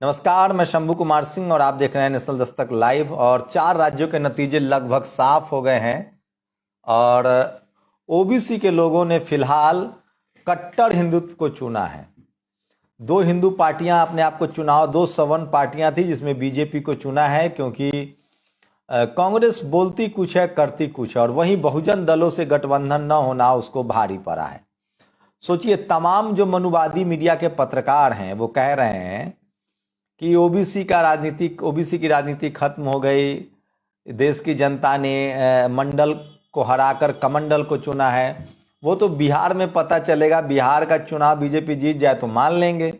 नमस्कार, मैं शंभू कुमार सिंह और आप देख रहे हैं नेशनल दस्तक लाइव। और 4 राज्यों के नतीजे लगभग साफ हो गए हैं और ओबीसी के लोगों ने फिलहाल कट्टर हिंदुत्व को चुना है। 2 हिंदू पार्टियां अपने आप को चुनाव 2 सवर्ण पार्टियां थी जिसमें बीजेपी को चुना है, क्योंकि कांग्रेस बोलती कुछ है करती कुछ है, और वहीं बहुजन दलों से गठबंधन न होना उसको भारी पड़ा है। सोचिए, तमाम जो मनुवादी मीडिया के पत्रकार हैं वो कह रहे हैं कि ओबीसी की राजनीति खत्म हो गई, देश की जनता ने मंडल को हराकर कमंडल को चुना है। वो तो बिहार में पता चलेगा, बिहार का चुनाव बीजेपी जीत जाए तो मान लेंगे।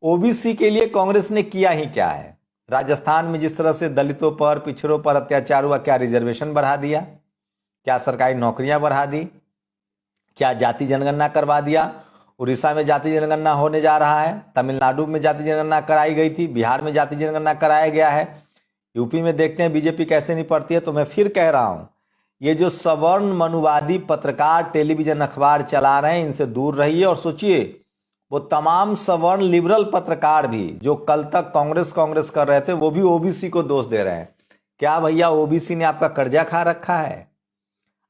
ओबीसी के लिए कांग्रेस ने किया ही क्या है? राजस्थान में जिस तरह से दलितों पर, पिछड़ों पर अत्याचार हुआ, क्या रिजर्वेशन बढ़ा दिया? क्या सरकारी नौकरियां बढ़ा दी? क्या जाति जनगणना करवा दिया? उड़ीसा में जाति जनगणना होने जा रहा है, तमिलनाडु में जाति जनगणना कराई गई थी, बिहार में जाति जनगणना कराया गया है, यूपी में देखते हैं बीजेपी कैसे निपटती है। तो मैं फिर कह रहा हूं, ये जो सवर्ण मनुवादी पत्रकार टेलीविजन अखबार चला रहे हैं, इनसे दूर रहिए। और सोचिए, वो तमाम सवर्ण लिबरल पत्रकार भी जो कल तक कांग्रेस कर रहे थे, वो भी ओबीसी को दोष दे रहे हैं। क्या भैया, ओबीसी ने आपका कर्जा खा रखा है?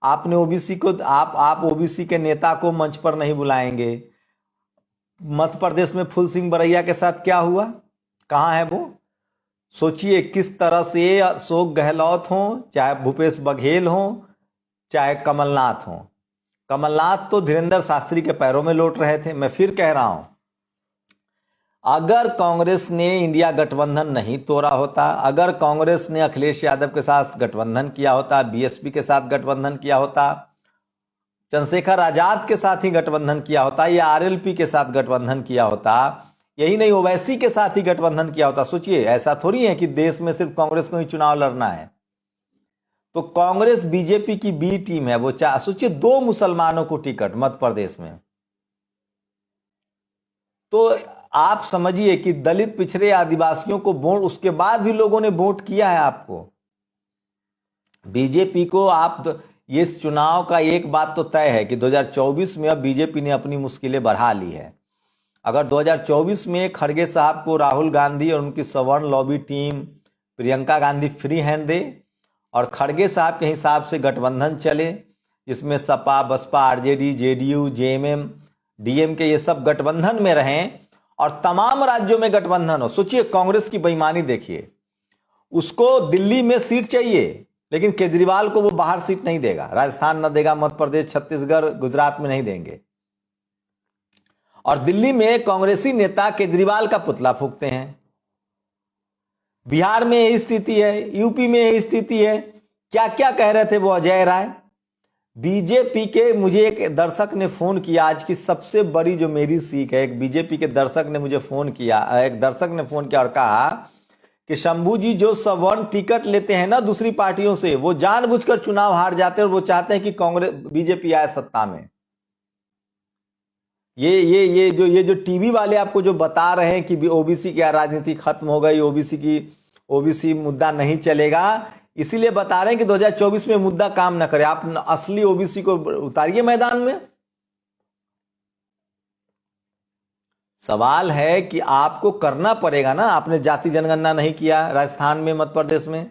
आपने ओबीसी को, आप ओबीसी के नेता को मंच पर नहीं बुलाएंगे। मध्य प्रदेश में फूल सिंह बरैया के साथ क्या हुआ? कहां है वो? सोचिए, किस तरह से अशोक गहलोत हो, चाहे भूपेश बघेल हो, चाहे कमलनाथ हो। कमलनाथ तो धीरेन्द्र शास्त्री के पैरों में लौट रहे थे। मैं फिर कह रहा हूं, अगर कांग्रेस ने इंडिया गठबंधन नहीं तोड़ा होता, अगर कांग्रेस ने अखिलेश यादव के साथ गठबंधन किया होता, बीएसपी के साथ गठबंधन किया होता, चंद्रशेखर आजाद के साथ ही गठबंधन किया होता, या आरएलपी के साथ गठबंधन किया होता, यही नहीं ओवैसी के साथ ही गठबंधन किया होता। सोचिए, ऐसा थोड़ी है कि देश में सिर्फ कांग्रेस को ही चुनाव लड़ना है। तो कांग्रेस बीजेपी की बी टीम है। वो सोचिए, 2 मुसलमानों को टिकट मध्य प्रदेश में। तो आप समझिए कि दलित, पिछड़े, आदिवासियों को वोट, उसके बाद भी लोगों ने वोट किया है आपको, बीजेपी को। आप ये इस चुनाव का एक बात तो तय है कि 2024 में अब बीजेपी ने अपनी मुश्किलें बढ़ा ली है। अगर 2024 में खड़गे साहब को राहुल गांधी और उनकी सवर्ण lobby team Priyanka Gandhi free hand दे और खड़गे साहब के हिसाब से गठबंधन चले, जिसमें Sapa, Baspa, RJD, JDU, JMM, DMK ये सब गठबंधन में रहें और तमाम राज्यों में गठबंधन हो। सोचिए, कांग्रेस की बेईमानी देखिए। उसको दिल्ली में सीट चाहिए, लेकिन केजरीवाल को वो बाहर सीट नहीं देगा। राजस्थान न देगा, मध्य प्रदेश, छत्तीसगढ़, गुजरात में नहीं देंगे। और दिल्ली में कांग्रेसी नेता केजरीवाल का पुतला फूंकते हैं। बिहार में यही स्थिति है, यूपी में यही स्थिति है। क्या क्या कह रहे थे वो अजय राय? बीजेपी के, मुझे एक दर्शक ने फोन किया, आज की सबसे बड़ी जो मेरी सीख है, एक बीजेपी के दर्शक ने मुझे फोन किया, और कहा कि शंभू जी, जो सवर्ण टिकट लेते हैं ना दूसरी पार्टियों से, वो जानबूझकर चुनाव हार जाते हैं और वो चाहते हैं कि कांग्रेस, बीजेपी आए सत्ता में। ये जो टीवी वाले आपको जो बता रहे हैं कि ओबीसी की राजनीति खत्म हो गई, ओबीसी मुद्दा नहीं चलेगा, इसीलिए बता रहे हैं कि 2024 में मुद्दा काम ना करे। आप असली ओबीसी को उतारिए मैदान में। सवाल है कि आपको करना पड़ेगा ना। आपने जाति जनगणना नहीं किया राजस्थान में, मध्य प्रदेश में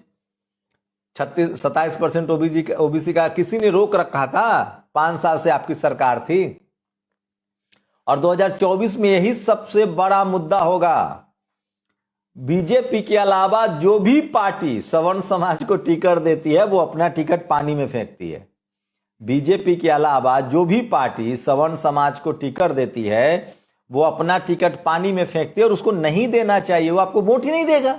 27% ओबीसी का किसी ने रोक रखा था। 5 साल से आपकी सरकार थी और 2024 में यही सबसे बड़ा मुद्दा होगा। बीजेपी के अलावा जो भी पार्टी सवर्ण समाज को टिकट देती है, वो अपना टिकट पानी में फेंकती है। बीजेपी के अलावा जो भी पार्टी सवर्ण समाज को टिकट देती है, वो अपना टिकट पानी में फेंकती है और उसको नहीं देना चाहिए। वो आपको वोट ही नहीं देगा।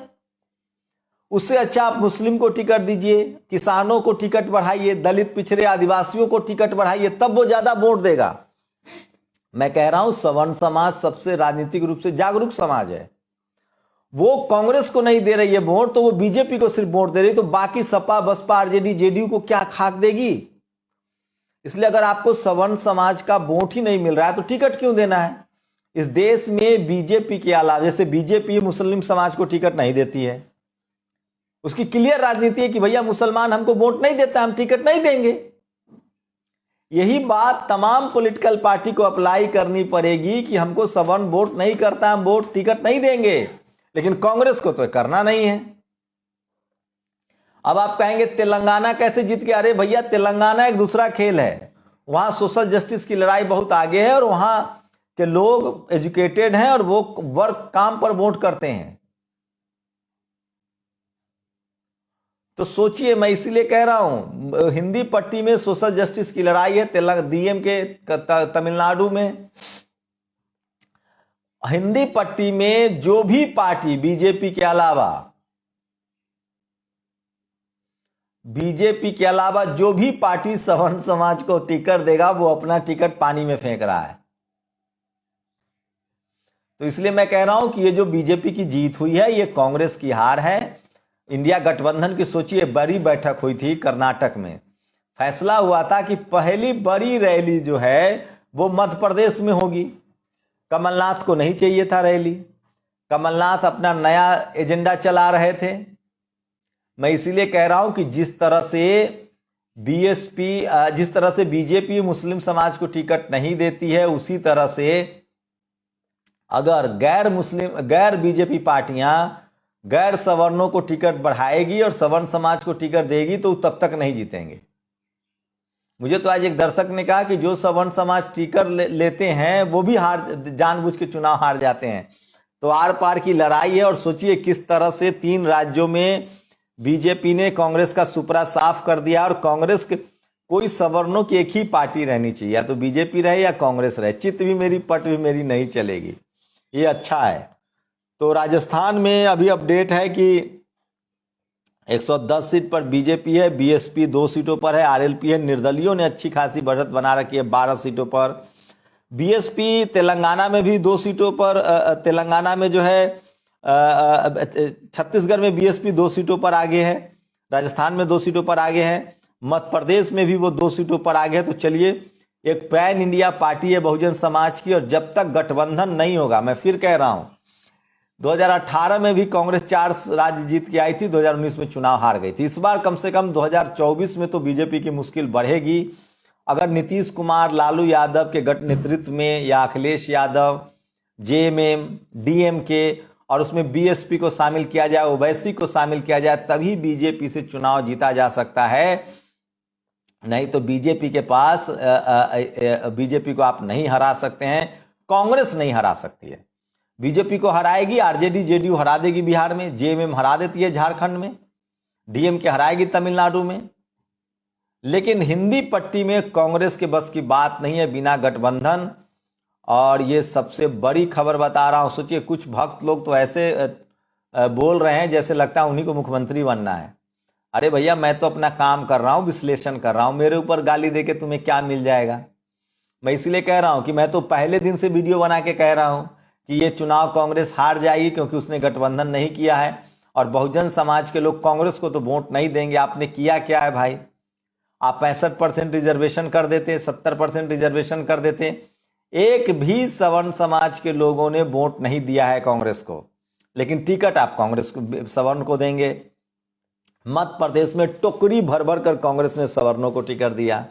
उससे अच्छा आप मुस्लिम को टिकट दीजिए, किसानों को टिकट बढ़ाइए, दलित, पिछड़े, आदिवासियों को टिकट बढ़ाइए, तब वो ज्यादा वोट देगा। मैं कह रहा हूं, सवर्ण समाज सबसे राजनीतिक रूप से जागरूक समाज है। वो कांग्रेस को नहीं दे रही है वोट, तो वो बीजेपी को सिर्फ वोट दे रही, तो बाकी सपा, बसपा, आरजेडी, जेडीयू को क्या खाक देगी? इसलिए अगर आपको सवर्ण समाज का वोट ही नहीं मिल रहा है तो टिकट क्यों देना है? इस देश में बीजेपी के अलावा, जैसे बीजेपी मुस्लिम समाज को टिकट नहीं देती है, उसकी क्लियर राजनीति है कि भैया मुसलमान हमको वोट नहीं देता, हम टिकट नहीं देंगे। यही बात तमाम पॉलिटिकल पार्टी को अप्लाई करनी पड़ेगी कि हमको सवर्ण वोट नहीं करता, हम वोट टिकट नहीं देंगे, लेकिन कांग्रेस को तो करना नहीं है। अब आप कहेंगे तेलंगाना कैसे जीत गया? अरे भैया, तेलंगाना एक दूसरा खेल है। वहां सोशल जस्टिस की लड़ाई बहुत आगे है और वहां के लोग एजुकेटेड हैं और वो वर्क काम पर वोट करते हैं। तो सोचिए, मैं इसीलिए कह रहा हूं, हिंदी पट्टी में सोशल जस्टिस की लड़ाई है डीएम के तमिलनाडु में। हिंदी पट्टी में जो भी पार्टी बीजेपी के अलावा जो भी पार्टी सवर्ण समाज को टिकट देगा वो अपना टिकट पानी में फेंक रहा है। तो इसलिए मैं कह रहा हूं कि ये जो बीजेपी की जीत हुई है ये कांग्रेस की हार है। इंडिया गठबंधन की सोचिए बड़ी बैठक हुई थी कर्नाटक में, फैसला हुआ था कि पहली बड़ी रैली जो है वो मध्य प्रदेश में होगी। कमलनाथ को नहीं चाहिए था रैली, कमलनाथ अपना नया एजेंडा चला रहे थे। मैं इसीलिए कह रहा हूं कि जिस तरह से बीजेपी मुस्लिम समाज को टिकट नहीं देती है, उसी तरह से अगर गैर बीजेपी पार्टियां गैर सवर्णों को टिकट बढ़ाएगी और सवर्ण समाज को टिकट देगी तो तब तक नहीं जीतेंगे। मुझे तो आज एक दर्शक ने कहा कि जो सवर्ण समाज टिकट लेते हैं वो भी जानबूझ के चुनाव हार जाते हैं। तो आर पार की लड़ाई है। और सोचिए किस तरह से 3 राज्यों में बीजेपी ने कांग्रेस का सुपरा साफ कर दिया। और कांग्रेस के कोई सवर्णों की एक ही पार्टी रहनी चाहिए, या तो बीजेपी रहे या कांग्रेस रहे, चित्त भी मेरी पट भी मेरी नहीं चलेगी। ये अच्छा है। तो राजस्थान में अभी अपडेट है कि 110 सीट पर बीजेपी है, बीएसपी 2 सीटों पर है, आरएलपी है। निर्दलियों ने अच्छी खासी बढ़त बना रखी है 12 सीटों पर। बीएसपी तेलंगाना में भी 2 सीटों पर, तेलंगाना में जो है छत्तीसगढ़ में बीएसपी 2 सीटों पर आगे है, राजस्थान में 2 सीटों पर आगे है, मध्य प्रदेश में भी वो 2 सीटों पर आगे है। तो चलिए, एक पैन इंडिया पार्टी है बहुजन समाज की, और जब तक गठबंधन नहीं होगा, मैं फिर कह रहा हूं, 2018 में भी कांग्रेस 4 राज्य जीत के आई थी, 2019 में चुनाव हार गई थी। इस बार कम से कम 2024 में तो बीजेपी की मुश्किल बढ़ेगी अगर नीतीश कुमार, लालू यादव के गठ नेतृत्व में, या अखिलेश यादव, जेएमएम, डीएमके और उसमें बीएसपी को शामिल किया जाए, ओवैसी को शामिल किया जाए, तभी बीजेपी से चुनाव जीता जा सकता है। नहीं तो बीजेपी के पास बीजेपी को आप नहीं हरा सकते हैं, कांग्रेस नहीं हरा सकती है। बीजेपी को हराएगी आरजेडी, जेडीयू हरा देगी बिहार में, जेएमएम हरा देती है झारखंड में, डीएमके हराएगी तमिलनाडु में। लेकिन हिंदी पट्टी में कांग्रेस के बस की बात नहीं है बिना गठबंधन। और ये सबसे बड़ी खबर बता रहा हूं। सोचिए, कुछ भक्त लोग तो ऐसे बोल रहे हैं जैसे लगता है उन्हीं को मुख्यमंत्री बनना है। अरे भैया, मैं तो अपना काम कर रहा हूं, विश्लेषण कर रहा हूं, मेरे ऊपर गाली देके तुम्हें क्या मिल जाएगा? मैं इसलिए कह रहा हूं कि मैं तो पहले दिन से वीडियो बना के कह रहा हूं कि ये चुनाव कांग्रेस हार जाएगी, क्योंकि उसने गठबंधन नहीं किया है और बहुजन समाज के लोग कांग्रेस को तो वोट नहीं देंगे। आपने किया क्या है भाई? आप 65% रिजर्वेशन कर देते, 70% रिजर्वेशन कर देते, एक भी सवर्ण समाज के लोगों ने वोट नहीं दिया है कांग्रेस को, लेकिन टिकट आप कांग्रेस को, सवर्ण को देंगे। मध्य प्रदेश में टोकरी भर भर कर कांग्रेस ने सवर्णों को टिकट दिया।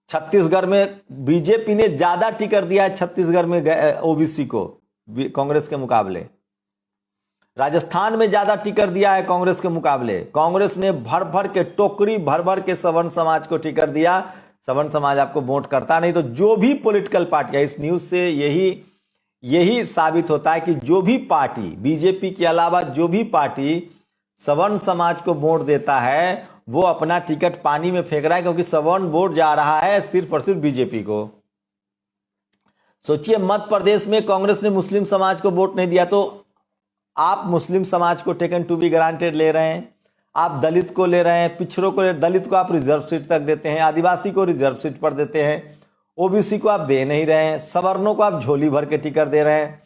छत्तीसगढ़ में बीजेपी ने ज्यादा टिकट दिया है, छत्तीसगढ़ में ओबीसी को कांग्रेस के मुकाबले। राजस्थान में ज्यादा टिकट दिया है कांग्रेस के मुकाबले। कांग्रेस ने भर भर के, टोकरी भर भर के सवर्ण समाज को टिकट दिया। सवर्ण समाज आपको वोट करता नहीं। तो जो भी पॉलिटिकल पार्टियां, इस न्यूज से यही साबित होता है कि जो भी पार्टी, बीजेपी के अलावा जो भी पार्टी सवर्ण समाज को वोट देता है वो अपना टिकट पानी में फेंक रहा है, क्योंकि सवर्ण वोट जा रहा है सिर्फ और सिर्फ बीजेपी को। सोचिए, मध्य प्रदेश में कांग्रेस ने मुस्लिम समाज को वोट नहीं दिया, तो आप मुस्लिम समाज को टेकन टू बी ग्रांटेड ले रहे हैं, आप दलित को ले रहे हैं, पिछड़ों को, दलित को आप रिजर्व सीट तक देते हैं, आदिवासी को रिजर्व सीट पर देते हैं, ओबीसी को आप दे नहीं रहे हैं, सवर्णों को आप झोली भर के टिकट दे रहे हैं।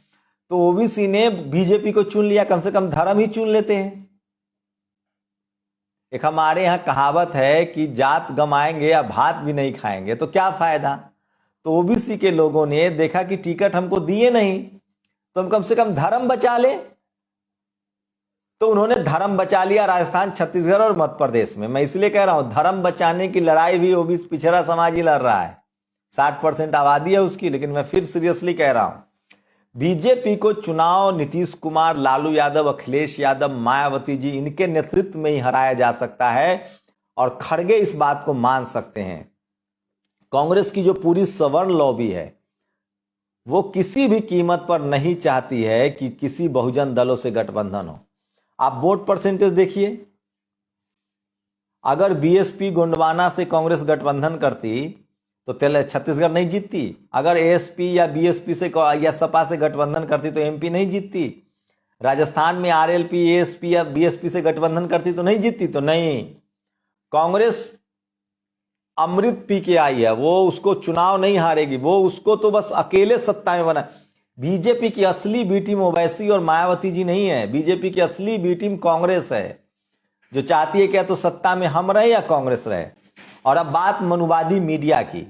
तो ओबीसी ने बीजेपी को चुन लिया, कम से कम धर्म ही चुन लेते हैं। एक हमारे यहां कहावत है कि जात गमाएंगे या भात भी नहीं खाएंगे, तो क्या फायदा। तो ओबीसी के लोगों ने देखा कि टिकट हमको दिए नहीं, तो हम कम से कम धर्म बचा ले। तो उन्होंने धर्म बचा लिया राजस्थान, छत्तीसगढ़ और मध्य प्रदेश में। मैं इसलिए कह रहा हूं धर्म बचाने की लड़ाई भी ओबीसी पिछड़ा समाज ही लड़ रहा है, 60% आबादी है उसकी। लेकिन मैं फिर सीरियसली कह रहा हूं, बीजेपी को चुनाव नीतीश कुमार, लालू यादव, अखिलेश यादव, मायावती जी, इनके नेतृत्व में ही हराया जा सकता है और खड़गे इस बात को मान सकते हैं। कांग्रेस की जो पूरी सवर्ण लॉबी है वो किसी भी कीमत पर नहीं चाहती है कि किसी बहुजन दलों से गठबंधन हो। आप वोट परसेंटेज देखिए, अगर बीएसपी गोंडवाना से कांग्रेस गठबंधन करती तो छत्तीसगढ़ नहीं जीतती। अगर एएसपी या बीएसपी से या सपा से गठबंधन करती तो एमपी नहीं जीतती। राजस्थान में आरएलपी, एएसपी या बीएसपी से गठबंधन करती तो नहीं जीतती। तो नहीं, कांग्रेस अमृत पी के आई है, वो उसको चुनाव नहीं हारेगी, वो उसको तो बस अकेले सत्ता में बना। बीजेपी की असली बी टीम ओवैसी और मायावती जी नहीं है, बीजेपी की असली बी टीम कांग्रेस है, जो चाहती है क्या तो सत्ता में हम रहे या कांग्रेस रहे। और अब बात मनुवादी मीडिया की,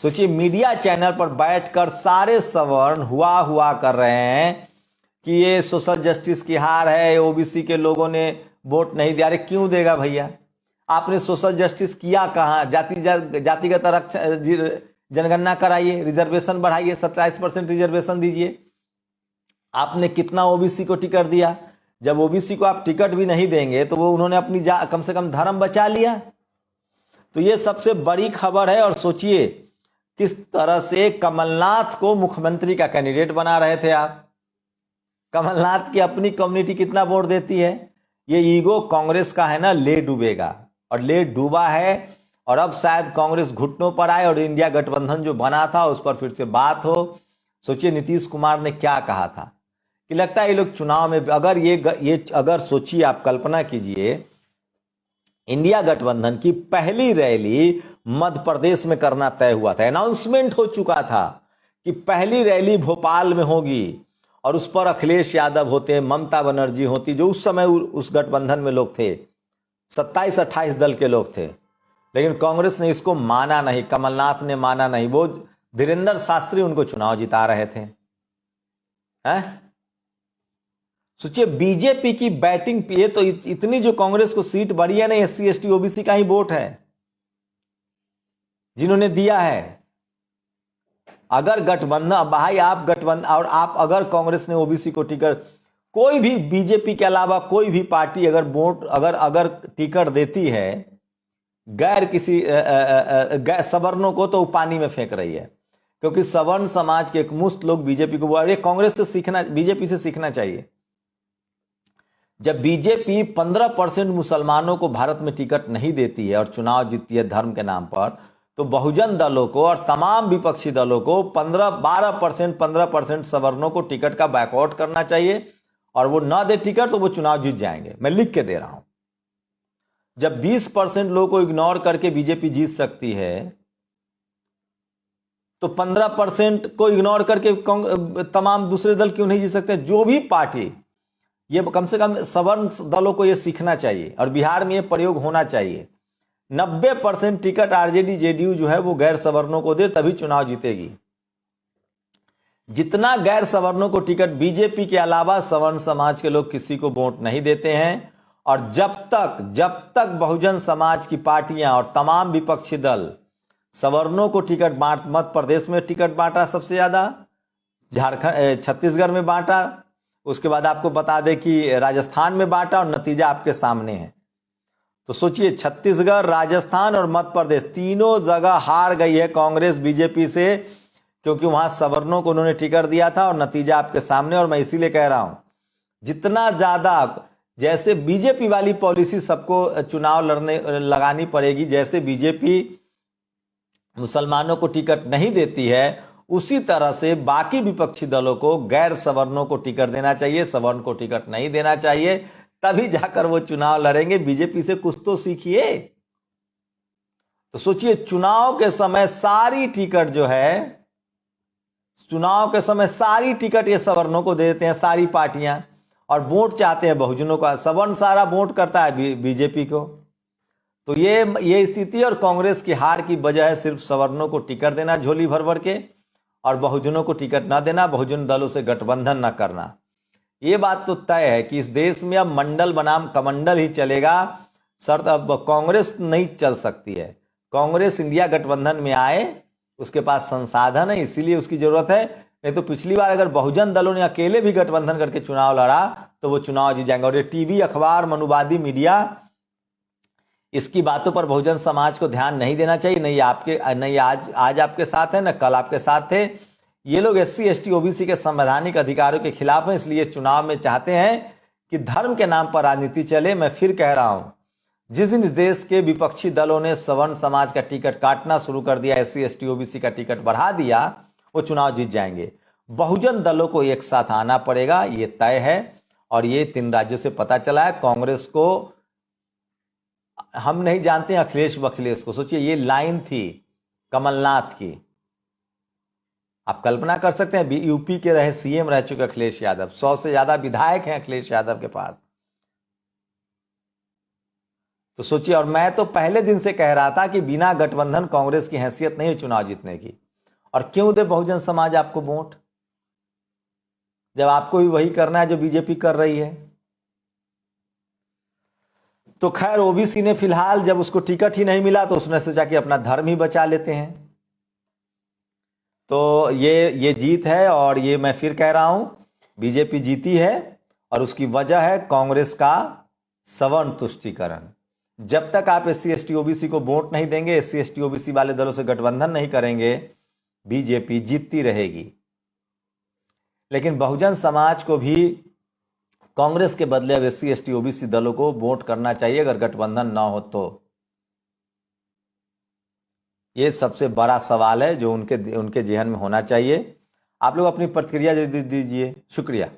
सोचिए मीडिया चैनल पर बैठकर सारे सवर्ण हुआ कर रहे हैं कि ये सोशल जस्टिस की हार है, ओबीसी के लोगों ने वोट नहीं दिया। अरे क्यों देगा भैया, आपने सोशल जस्टिस किया कहां? जातिगत जनगणना कराइए, रिजर्वेशन बढ़ाइए, 27% रिजर्वेशन दीजिए। आपने कितना ओबीसी को टिकट दिया? जब ओबीसी को आप टिकट भी नहीं देंगे तो वो उन्होंने अपनी कम से कम धर्म बचा लिया। तो ये सबसे बड़ी खबर है। और सोचिए किस तरह से कमलनाथ को मुख्यमंत्री का कैंडिडेट बना रहे थे आप। कमलनाथ की अपनी कम्युनिटी कितना वोट देती है? ये ईगो कांग्रेस का है ना, ले डूबेगा और ले डूबा है। और अब शायद कांग्रेस घुटनों पर आए और इंडिया गठबंधन जो बना था उस पर फिर से बात हो। सोचिए नीतीश कुमार ने क्या कहा था कि लगता है ये लोग चुनाव में अगर सोचिए, आप कल्पना कीजिए, इंडिया गठबंधन की पहली रैली मध्य प्रदेश में करना तय हुआ था, अनाउंसमेंट हो चुका था कि पहली रैली भोपाल में होगी और उस पर अखिलेश यादव होते, ममता बनर्जी होती, जो उस समय उस गठबंधन में लोग थे, 27-28 दल के लोग थे। लेकिन कांग्रेस ने इसको माना नहीं, कमलनाथ ने माना नहीं, वो धीरेन्द्र शास्त्री उनको चुनाव जिता रहे थे। सोचिए बीजेपी की बैटिंग पे तो इतनी जो कांग्रेस को सीट बढ़ी है ना, एससी एसटी ओबीसी का ही वोट है जिन्होंने दिया है। अगर गठबंधन, भाई आप गठबंधन, और आप अगर कांग्रेस ने ओबीसी को टिकट, कोई भी बीजेपी के अलावा कोई भी पार्टी अगर वोट अगर टिकट देती है गैर किसी सवर्णों को, तो वो पानी में फेंक रही है। क्योंकि सवर्ण समाज के एक मुस्त लोग बीजेपी को, अरे कांग्रेस से सीखना, बीजेपी से सीखना चाहिए। जब बीजेपी 15% मुसलमानों को भारत में टिकट नहीं देती है और चुनाव जीतती है धर्म के नाम पर, तो बहुजन दलों को और तमाम विपक्षी दलों को 15% सवर्णों को टिकट का बैकआउट करना चाहिए। और वो ना दे टिकट तो वो चुनाव जीत जाएंगे, मैं लिख के दे रहा हूं। जब 20% लोगों को इग्नोर करके बीजेपी जीत सकती है, तो 15% को इग्नोर करके तमाम दूसरे दल क्यों नहीं जीत सकते? जो भी पार्टी, ये कम से कम सवर्ण दलों को ये सीखना चाहिए और बिहार में ये प्रयोग होना चाहिए। 90% टिकट आरजेडी जेडीयू जो है वो गैर सवर्णों को दे, तभी चुनाव जीतेगी। जितना गैर सवर्णों को टिकट, बीजेपी के अलावा सवर्ण समाज के लोग किसी को वोट नहीं देते हैं। और जब तक बहुजन समाज की पार्टियां और तमाम विपक्षी दल सवर्णों को टिकट मध्य प्रदेश में टिकट बांटा सबसे ज्यादा, झारखंड, छत्तीसगढ़ में बांटा, उसके बाद आपको बता दें कि राजस्थान में बांटा, और नतीजा आपके सामने है। तो सोचिए छत्तीसगढ़, राजस्थान और मध्य प्रदेश तीनों जगह हार गई है कांग्रेस बीजेपी से, क्योंकि वहां सवर्णों को उन्होंने टिकट दिया था और नतीजा आपके सामने। और मैं इसीलिए कह रहा हूं, जितना ज्यादा, जैसे बीजेपी वाली पॉलिसी सबको चुनाव लगानी पड़ेगी, जैसे बीजेपी मुसलमानों को टिकट नहीं देती है, उसी तरह से बाकी विपक्षी दलों को गैर सवर्णों को टिकट देना चाहिए, सवर्ण को टिकट नहीं देना चाहिए, तभी जाकर वो चुनाव लड़ेंगे। बीजेपी से कुछ तो सीखिए। तो सोचिए चुनाव के समय सारी टिकट जो है, चुनाव के समय सारी टिकट ये सवर्णों को दे देते हैं सारी पार्टियां, और वोट चाहते हैं बहुजनों का। सवर्ण सारा वोट करता है बीजेपी को। तो ये स्थिति और कांग्रेस की हार की वजह है सिर्फ सवर्णों को टिकट देना झोली भर भर के, और बहुजनों को टिकट ना देना, बहुजन दलों से गठबंधन ना करना। ये बात तो तय है कि इस देश में अब मंडल बनाम कमंडल ही चलेगा। शर्त अब कांग्रेस नहीं चल सकती है। कांग्रेस इंडिया गठबंधन में आए, उसके पास संसाधन है, इसीलिए उसकी जरूरत है। नहीं तो पिछली बार अगर बहुजन दलों ने अकेले भी गठबंधन करके चुनाव लड़ा तो वो चुनाव जीत जाएंगे। और ये टीवी, अखबार, मनुवादी मीडिया, इसकी बातों पर बहुजन समाज को ध्यान नहीं देना चाहिए। नहीं आज आपके साथ है, न कल आपके साथ थे। ये लोग SC ST OBC के संवैधानिक अधिकारों के खिलाफ हैं, इसलिए चुनाव में चाहते हैं कि धर्म के नाम पर राजनीति चले। मैं फिर कह रहा हूं, जिस दिन इस देश के विपक्षी दलों ने सवर्ण समाज का टिकट काटना शुरू कर दिया, SC ST OBC का टिकट बढ़ा दिया, वो चुनाव जीत जाएंगे। बहुजन दलों को एक साथ आना पड़ेगा, ये तय है। और ये 3 राज्यों से पता चला है। कांग्रेस को हम नहीं जानते हैं, अखिलेश वखिलेश को। सोचिए, ये लाइन थी कमलनाथ की। आप कल्पना कर सकते हैं, यूपी के रहे CM रह चुके अखिलेश यादव, 100 से ज्यादा विधायक हैं अखिलेश यादव के पास। तो सोचिए, और मैं तो पहले दिन से कह रहा था कि बिना गठबंधन कांग्रेस की हैसियत नहीं है चुनाव जीतने की। और क्यों दे बहुजन समाज आपको वोट, जब आपको भी वही करना है जो बीजेपी कर रही है। तो खैर, OBC ने फिलहाल जब उसको टिकट ही नहीं मिला तो उसने सोचा कि अपना धर्म ही बचा लेते हैं। तो ये जीत है। और ये मैं फिर कह रहा हूं, बीजेपी जीती है और उसकी वजह है कांग्रेस का सवर्ण तुष्टीकरण। जब तक आप SC ST OBC को वोट नहीं देंगे, SC ST OBC वाले दलों से गठबंधन नहीं करेंगे, बीजेपी जीतती रहेगी। लेकिन बहुजन समाज को भी कांग्रेस के बदले अब SC ST OBC दलों को वोट करना चाहिए अगर गठबंधन ना हो तो। ये सबसे बड़ा सवाल है जो उनके जेहन में होना चाहिए। आप लोग अपनी प्रतिक्रिया दीजिए। शुक्रिया।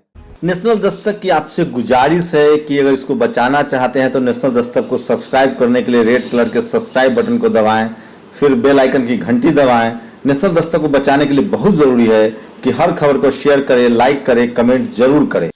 नेशनल दस्तक की आपसे गुजारिश है कि अगर इसको बचाना चाहते हैं तो नेशनल दस्तक को सब्सक्राइब करने के लिए रेड कलर के सब्सक्राइब बटन को दबाएं, फिर बेल आइकन की घंटी दबाएं। नेशनल दस्तक को बचाने के लिए बहुत जरूरी है कि हर खबर को शेयर करें, लाइक करें, कमेंट जरूर करें।